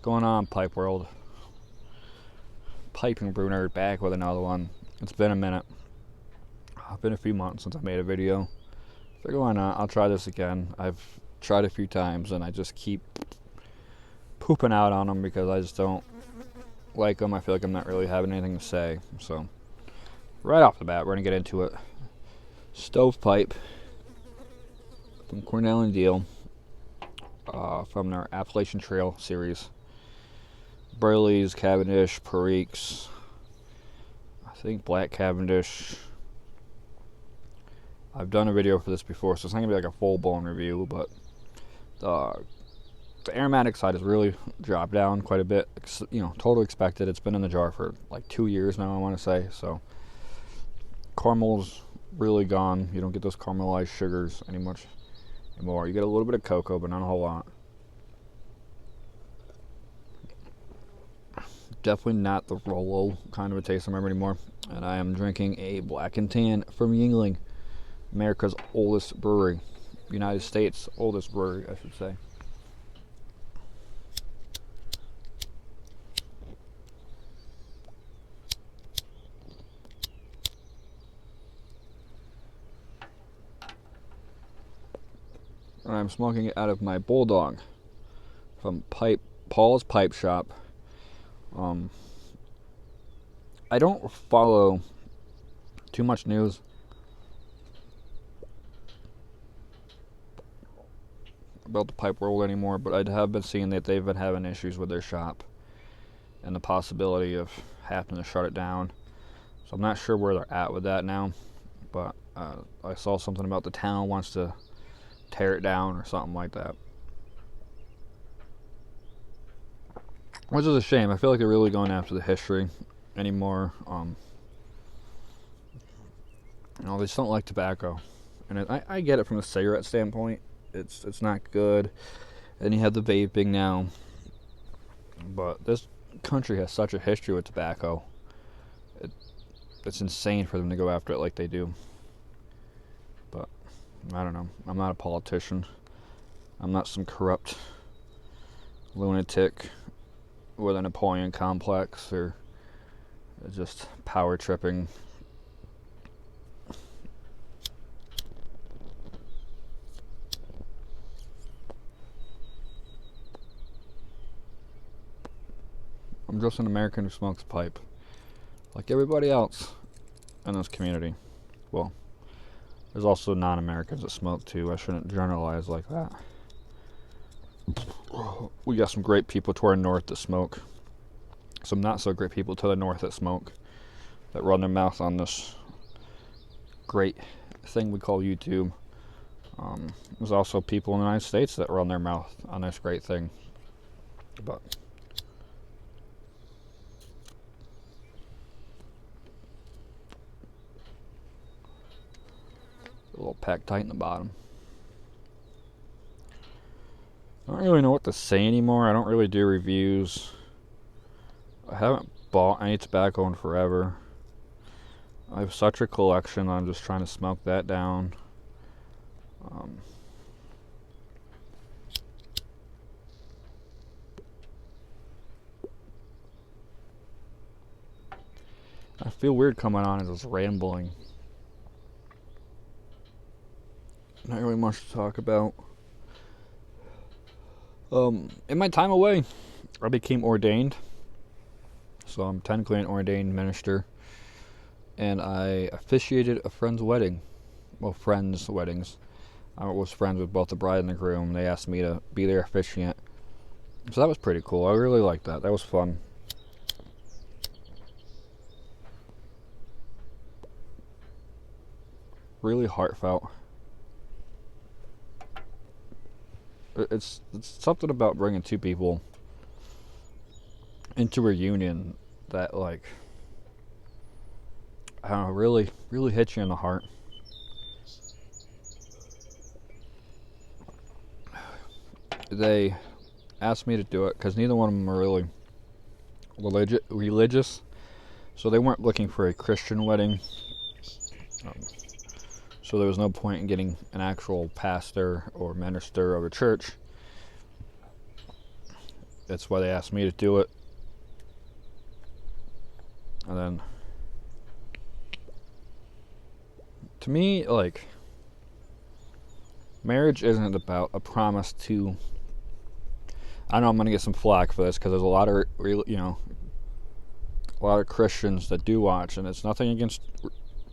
going on, Pipe World? Piping Brew Nerd back with another one. It's been a minute. It's been a few months since I made a video. Figure why not? I'll try this again. I've tried a few times and I just keep pooping out on them because I just don't like them. I feel like I'm not really having anything to say. So, right off the bat, we're going to get into it. Stovepipe from Cornell and Deal from their Appalachian Trail series. Burley's, Cavendish, Perique's, I think Black Cavendish. I've done a video for this before, so it's not going to be like a full-blown review, but the aromatic side has really dropped down quite a bit. Totally expected. It's been in the jar for like 2 years now, I want to say, so caramel's really gone. You don't get those caramelized sugars anymore. You get a little bit of cocoa, but not a whole lot. Definitely not the Rolo kind of a taste I remember anymore. And I am drinking a Black and Tan from Yuengling, America's oldest brewery. United States' oldest brewery, I should say. And I'm smoking it out of my Bulldog from Paul's Pipe Shop. I don't follow too much news about the pipe world anymore, but I have been seeing that they've been having issues with their shop and the possibility of having to shut it down. So I'm not sure where they're at with that now, but I saw something about the town wants to tear it down or something like that, which is a shame. I feel like they're really going after the history anymore. They just don't like tobacco, and I get it from a cigarette standpoint. It's not good. And you have the vaping now, but this country has such a history with tobacco. It's insane for them to go after it like they do. But I don't know. I'm not a politician. I'm not some corrupt lunatic with a Napoleon complex or just power tripping. I'm just an American who smokes pipe, like everybody else in this community. Well, there's also non-Americans that smoke too. I shouldn't generalize like that. We got some great people to our north that smoke. Some not so great people to the north that smoke, that run their mouth on this great thing we call YouTube. There's also people in the United States that run their mouth on this great thing. But a little packed tight in the bottom. I don't really know what to say anymore. I don't really do reviews. I haven't bought any tobacco in forever. I have such a collection. I'm just trying to smoke that down. I feel weird coming on and just rambling. Not really much to talk about. In my time away, I became ordained. So I'm technically an ordained minister. And I officiated a friend's wedding. Well, friends' weddings. I was friends with both the bride and the groom. They asked me to be their officiant. So that was pretty cool. I really liked that. That was fun. Really heartfelt. It's something about bringing two people into a union that, like, I don't know, really hits you in the heart. They asked me to do it because neither one of them are really religious, so they weren't looking for a Christian wedding. So there was no point in getting an actual pastor or minister of a church. it's why they asked me to do it. And then, to me, like, marriage isn't about a promise to. I know I'm gonna get some flack for this because there's a lot of a lot of Christians that do watch, and it's nothing against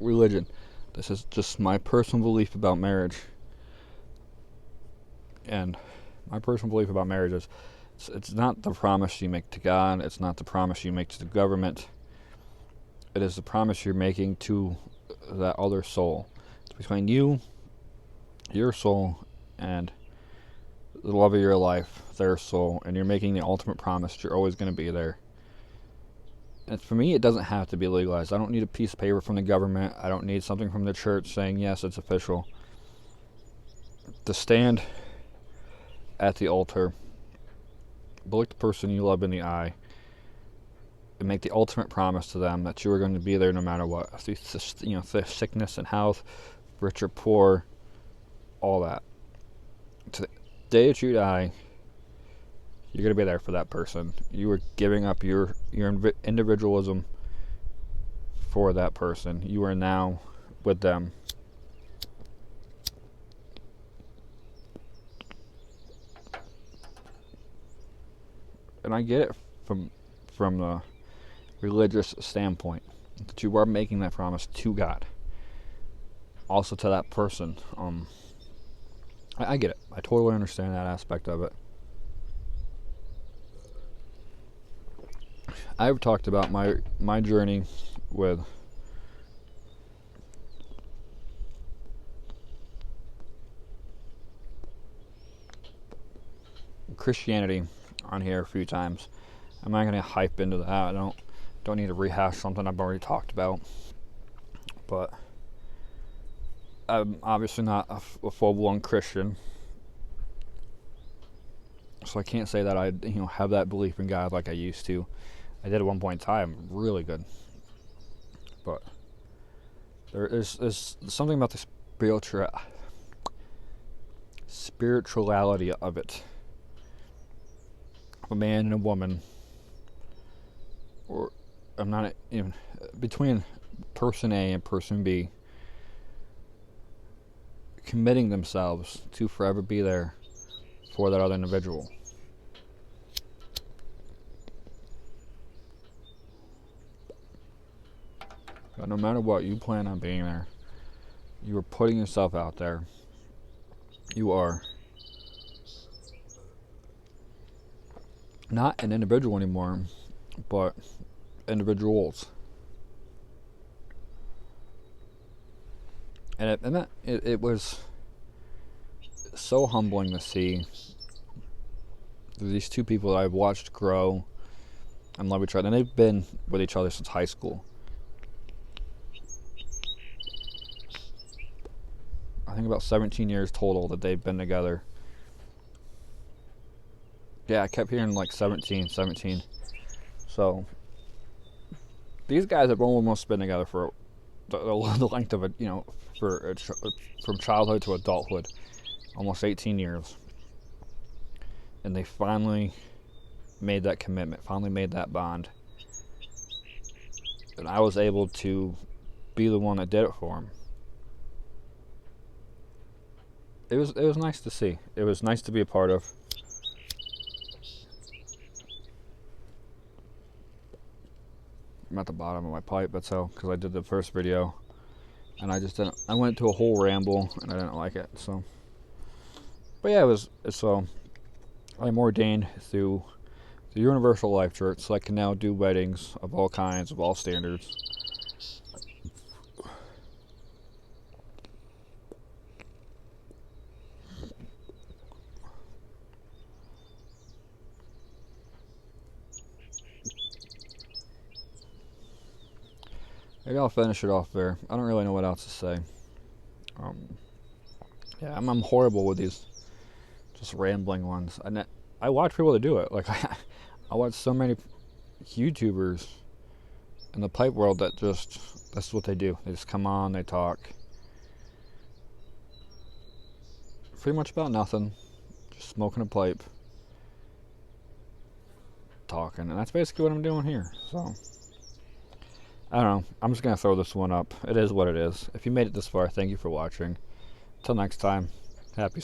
religion. This is just my personal belief about marriage. And my personal belief about marriage is it's not the promise you make to God, it's not the promise you make to the government. It is the promise you're making to that other soul. It's between you, your soul, and the love of your life, their soul, and you're making the ultimate promise that you're always going to be there. And for me, it doesn't have to be legalized. I don't need a piece of paper from the government. I don't need something from the church saying, yes, it's official. To stand at the altar, look the person you love in the eye, and make the ultimate promise to them that you are going to be there no matter what. Through sickness and health, rich or poor, all that. To the day that you die, you're going to be there for that person. You are giving up your individualism for that person. You are now with them. And I get it from the religious standpoint that you are making that promise to God, also to that person. I get it. I totally understand that aspect of it. I've talked about my journey with Christianity on here a few times. I'm not going to hype into that. I don't need to rehash something I've already talked about. But I'm obviously not a full-blown Christian, so I can't say that I have that belief in God like I used to. I did at one point in time, really good. But there's something about the spirituality of it. A man and a woman, or I'm not even between person A and person B, committing themselves to forever be there for that other individual. But no matter what, you plan on being there. You are putting yourself out there. You are not an individual anymore, but individuals. And it was so humbling to see these two people that I've watched grow and love each other. And they've been with each other since high school. I think about 17 years total that they've been together. Yeah, I kept hearing like 17. So these guys have almost been together for the length of it, from childhood to adulthood, almost 18 years. And they finally made that commitment, finally made that bond. And I was able to be the one that did it for them. It was nice to see. It was nice to be a part of. I'm at the bottom of my pipe, that's how, because I did the first video, and I went to a whole ramble, and I didn't like it, so. But yeah, so I'm ordained through the Universal Life Church, so I can now do weddings of all kinds, of all standards. Maybe I'll finish it off there. I don't really know what else to say. Yeah, I'm horrible with these just rambling ones. I watch people that do it. Like I watch so many YouTubers in the pipe world that that's what they do. They just come on, they talk. Pretty much about nothing. Just smoking a pipe. talking, and that's basically what I'm doing here. So I don't know. I'm just gonna throw this one up. It is what it is. If you made it this far, thank you for watching. Until next time, happy